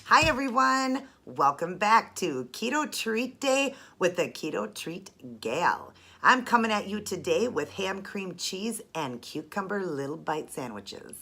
Hi everyone, welcome back to Keto Treat Day with the Keto Treat Gal. I'm coming at you today with ham, cream cheese, and cucumber little bite sandwiches.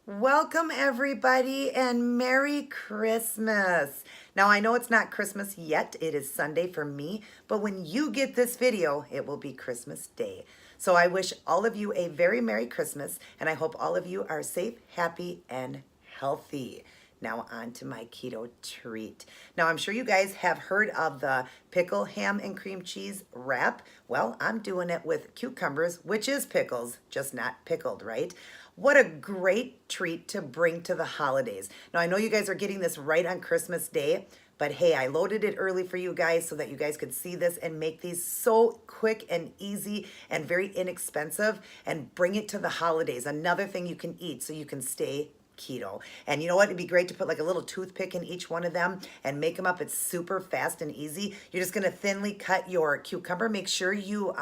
Welcome everybody and Merry Christmas. Now I know it's not Christmas yet, it is Sunday for me, but when you get this video, it will be Christmas Day. So I wish all of you a very Merry Christmas and I hope all of you are safe, happy, and healthy. Now on to my keto treat. Now I'm sure you guys have heard of the pickle ham and cream cheese wrap. Well, I'm doing it with cucumbers, which is pickles, just not pickled, right? What a great treat to bring to the holidays. Now I know you guys are getting this right on Christmas Day, but hey, I loaded it early for you guys so that you guys could see this and make these so quick and easy and very inexpensive and bring it to the holidays. Another thing you can eat so you can stay keto. And you know what? It'd be great to put like a little toothpick in each one of them and make them up. It's super fast and easy. You're just going to thinly cut your cucumber. Make sure you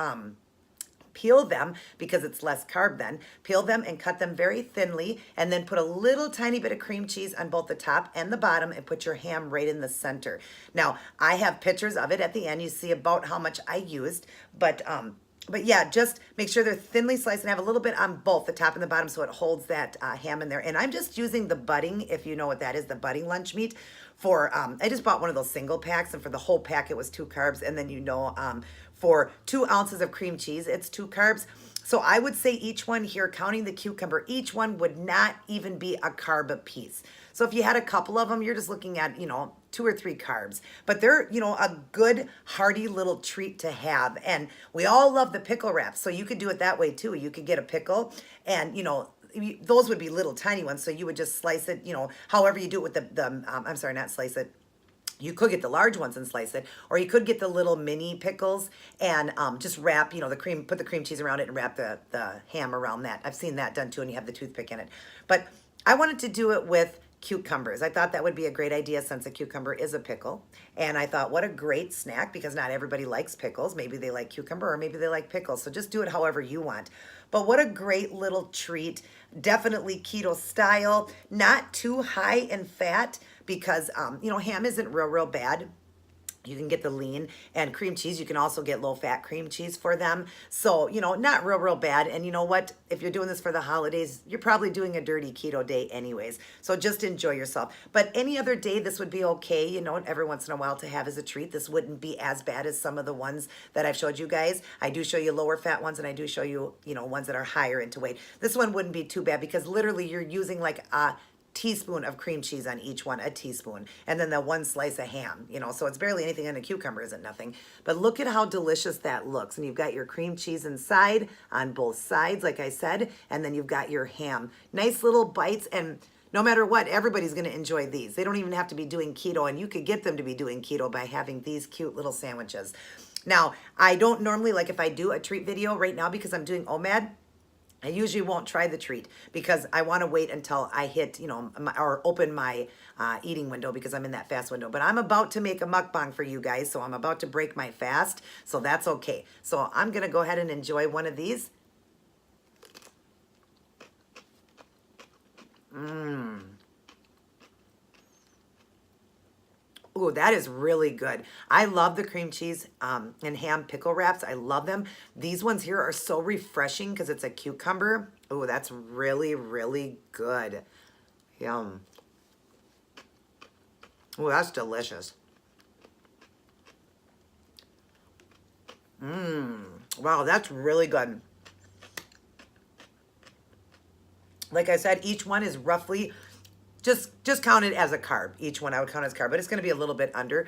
peel them because it's less carb then. Peel them and cut them very thinly and then put a little tiny bit of cream cheese on both the top and the bottom and put your ham right in the center. Now, I have pictures of it at the end. You see about how much I used, but yeah, just make sure they're thinly sliced and have a little bit on both the top and the bottom so it holds that ham in there. And I'm just using the budding, if you know what that is, the budding lunch meat for, I just bought one of those single packs and for the whole pack it was 2 carbs. And then for 2 ounces of cream cheese, it's 2 carbs. So I would say each one here, counting the cucumber, each one would not even be a carb a piece. So if you had a couple of them, you're just looking at, 2 or 3 carbs. But they're, a good, hearty little treat to have. And we all love the pickle wraps. So you could do it that way too. You could get a pickle and, those would be little tiny ones. So you would just slice it, however you do it with I'm sorry, not slice it. You could get the large ones and slice it, or you could get the little mini pickles and just wrap, the cream, put the cream cheese around it and wrap the ham around that. I've seen that done too, and you have the toothpick in it. But I wanted to do it with cucumbers. I thought that would be a great idea since a cucumber is a pickle. And I thought, what a great snack because not everybody likes pickles. Maybe they like cucumber or maybe they like pickles. So just do it however you want. But what a great little treat. Definitely keto style, not too high in fat because, ham isn't real bad. You can get the lean and cream cheese. You can also get low fat cream cheese for them. So, not real bad. And you know what? If you're doing this for the holidays, you're probably doing a dirty keto day anyways. So just enjoy yourself. But any other day, this would be okay. Every once in a while to have as a treat. This wouldn't be as bad as some of the ones that I've showed you guys. I do show you lower fat ones and I do show you, ones that are higher into weight. This one wouldn't be too bad because literally you're using like a teaspoon of cream cheese on each one, a teaspoon, and then the 1 slice of ham, so it's barely anything, and a cucumber isn't nothing. But look at how delicious that looks. And you've got your cream cheese inside on both sides, like I said, and then you've got your ham. Nice little bites, and no matter what, everybody's going to enjoy these. They don't even have to be doing keto, and you could get them to be doing keto by having these cute little sandwiches. Now, I don't normally, like if I do a treat video right now because I'm doing OMAD, I usually won't try the treat because I want to wait until I hit, or open my eating window because I'm in that fast window. But I'm about to make a mukbang for you guys, so I'm about to break my fast, so that's okay. So I'm going to go ahead and enjoy one of these. Ooh, that is really good. I love the cream cheese and ham pickle wraps. I love them. These ones here are so refreshing because it's a cucumber. Ooh, that's really good. Yum. Ooh, that's delicious. Wow, that's really good. Like I said, each one is roughly just count it as a carb. Each one I would count as carb, but it's going to be a little bit under.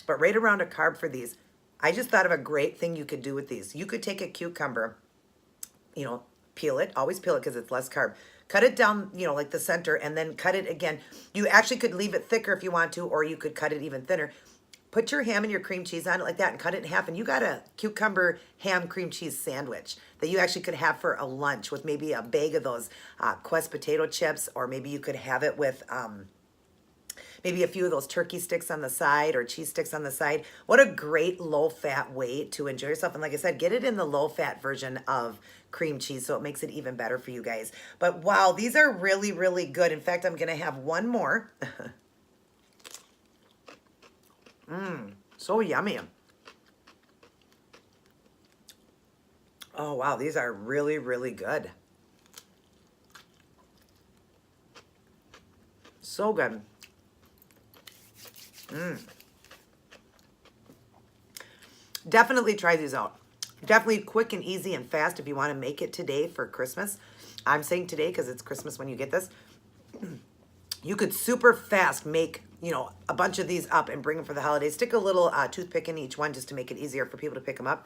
But right around a carb for these. I just thought of a great thing you could do with these. You could take a cucumber, peel it. Always peel it because it's less carb. Cut it down, you know, like the center, and then cut it again. You actually could leave it thicker if you want to, or you could cut it even thinner. Put your ham and your cream cheese on it like that and cut it in half, and you got a cucumber ham cream cheese sandwich that you actually could have for a lunch with maybe a bag of those Quest potato chips, or maybe you could have it with maybe a few of those turkey sticks on the side or cheese sticks on the side. What a great low-fat way to enjoy yourself. And like I said, get it in the low-fat version of cream cheese so it makes it even better for you guys. But wow, these are really, really good. In fact, I'm going to have one more. So yummy. Oh, wow, these are really, really good. So good. Definitely try these out. Definitely quick and easy and fast if you want to make it today for Christmas. I'm saying today because it's Christmas when you get this. You could super fast make, you know, a bunch of these up and bring them for the holidays. Stick a little toothpick in each one just to make it easier for people to pick them up.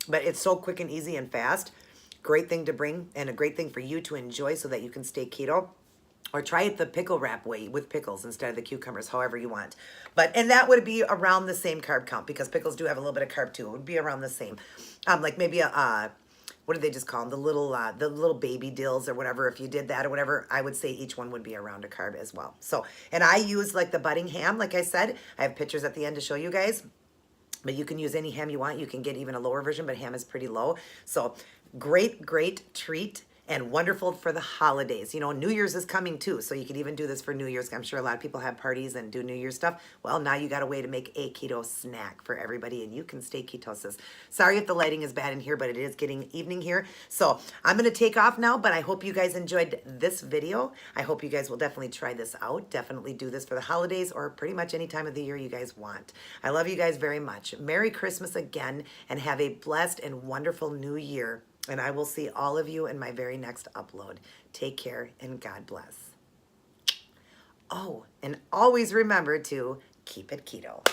But it's so quick and easy and fast. Great thing to bring and a great thing for you to enjoy so that you can stay keto. Or try it the pickle wrap way with pickles instead of the cucumbers, however you want. And that would be around the same carb count because pickles do have a little bit of carb too. It would be around the same. Like maybe a, what do they just call them? The little baby dills or whatever. If you did that or whatever, I would say each one would be around a carb as well. So, and I use like the budding ham, like I said. I have pictures at the end to show you guys. But you can use any ham you want. You can get even a lower version, but ham is pretty low. So great, great treat. And wonderful for the holidays. You know, New Year's is coming too, so you could even do this for New Year's. I'm sure a lot of people have parties and do New Year's stuff. Well, now you got a way to make a keto snack for everybody, and you can stay ketosis. Sorry if the lighting is bad in here, but it is getting evening here. So I'm going to take off now, but I hope you guys enjoyed this video. I hope you guys will definitely try this out. Definitely do this for the holidays or pretty much any time of the year you guys want. I love you guys very much. Merry Christmas again, and have a blessed and wonderful New Year. And I will see all of you in my very next upload. Take care and God bless. Oh, and always remember to keep it keto.